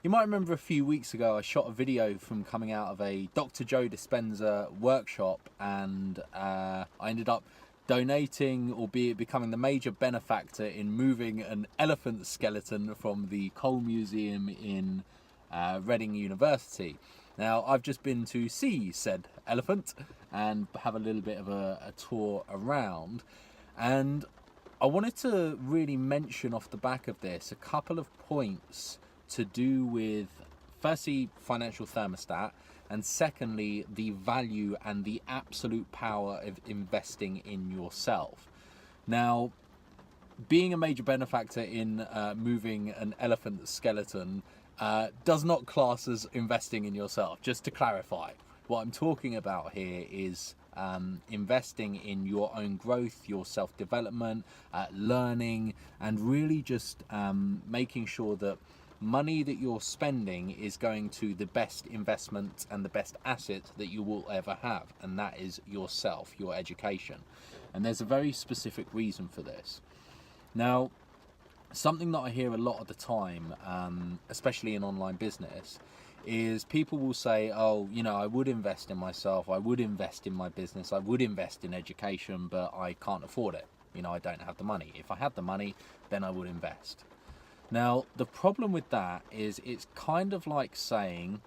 You might remember a few weeks ago I shot a video from coming out of a Dr. Joe Dispenza workshop, and I ended up donating, albeit becoming the major benefactor in moving an elephant skeleton from the Coal Museum in Reading University. Now, I've just been to see said elephant and have a little bit of a tour around, and I wanted to really mention off the back of this a couple of points to do with, firstly, financial thermostat, and secondly, the value and the absolute power of investing in yourself. Now, being a major benefactor in moving an elephant skeleton does not class as investing in yourself. Just to clarify, what I'm talking about here is investing in your own growth, your self-development, learning, and really just making sure that money that you're spending is going to the best investment and the best asset that you will ever have, and that is yourself, your education. And there's a very specific reason for this. Now, something that I hear a lot of the time, especially in online business, is people will say, oh, you know, I would invest in myself, I would invest in my business, I would invest in education, but I can't afford it. You know, I don't have the money. If I had the money, then I would invest. Now, the problem with that is it's kind of like saying,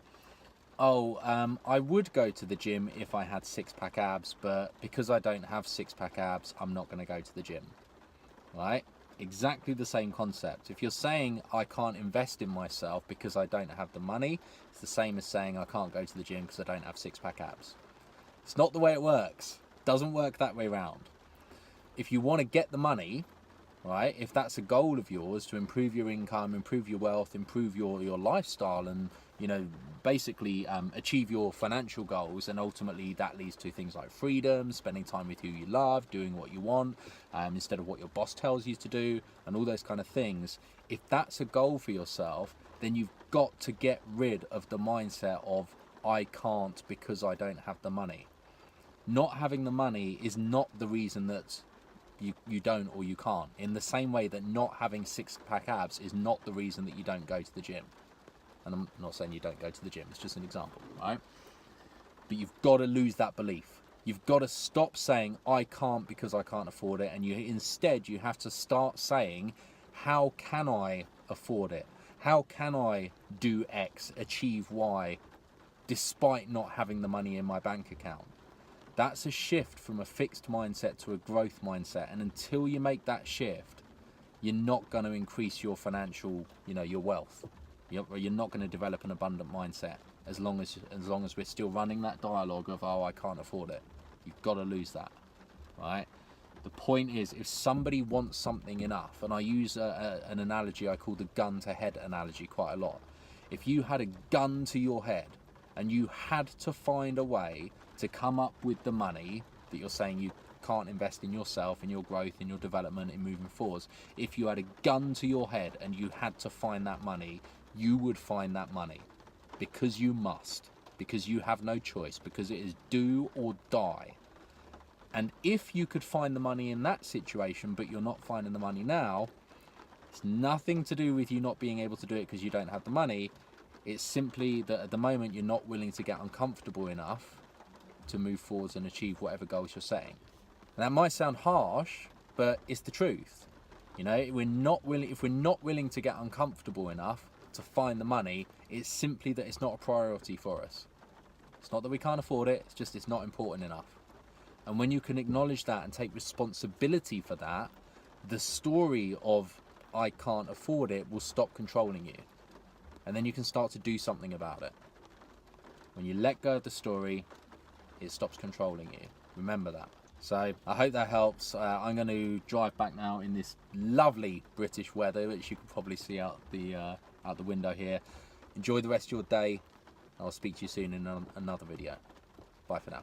oh, I would go to the gym if I had six-pack abs, but because I don't have six-pack abs, I'm not going to go to the gym, right? Exactly the same concept. If you're saying I can't invest in myself because I don't have the money, it's the same as saying I can't go to the gym because I don't have six-pack abs. It's not the way it works. It doesn't work that way around. If you want to get the money, right, if that's a goal of yours to improve your income, improve your wealth, improve your lifestyle, and, you know, basically achieve your financial goals, and ultimately that leads to things like freedom, spending time with who you love, doing what you want instead of what your boss tells you to do, and all those kind of things. If that's a goal for yourself, then you've got to get rid of the mindset of I can't because I don't have the money. Not having the money is not the reason that you don't or you can't. In the same way that not having six-pack abs is not the reason that you don't go to the gym. And I'm not saying you don't go to the gym, it's just an example, right? But you've got to lose that belief. You've got to stop saying I can't because I can't afford it, and instead you have to start saying, how can I afford it? How can I do X, achieve Y, despite not having the money in my bank account? That's a shift from a fixed mindset to a growth mindset. And until you make that shift, you're not going to increase your financial, you know, your wealth. You're not going to develop an abundant mindset as long as we're still running that dialogue of, oh, I can't afford it. You've got to lose that, right? The point is, if somebody wants something enough, and I use an analogy I call the gun to head analogy quite a lot. If you had a gun to your head and you had to find a way to come up with the money that you're saying you can't invest in yourself, in your growth, in your development, in moving forwards, if you had a gun to your head and you had to find that money, you would find that money, because you must, because you have no choice, because it is do or die. And if you could find the money in that situation, but you're not finding the money now, it's nothing to do with you not being able to do it because you don't have the money. It's simply that at the moment you're not willing to get uncomfortable enough to move forwards and achieve whatever goals you're setting. And that might sound harsh, but it's the truth. You know, if we're not willing to get uncomfortable enough to find the money, it's simply that it's not a priority for us. It's not that we can't afford it, it's just it's not important enough. And when you can acknowledge that and take responsibility for that, the story of I can't afford it will stop controlling you. And then you can start to do something about it. When you let go of the story, it stops controlling you. Remember that. So I hope that helps. I'm going to drive back now in this lovely British weather, which you can probably see out the window here. Enjoy the rest of your day. I'll speak to you soon in another video. Bye for now.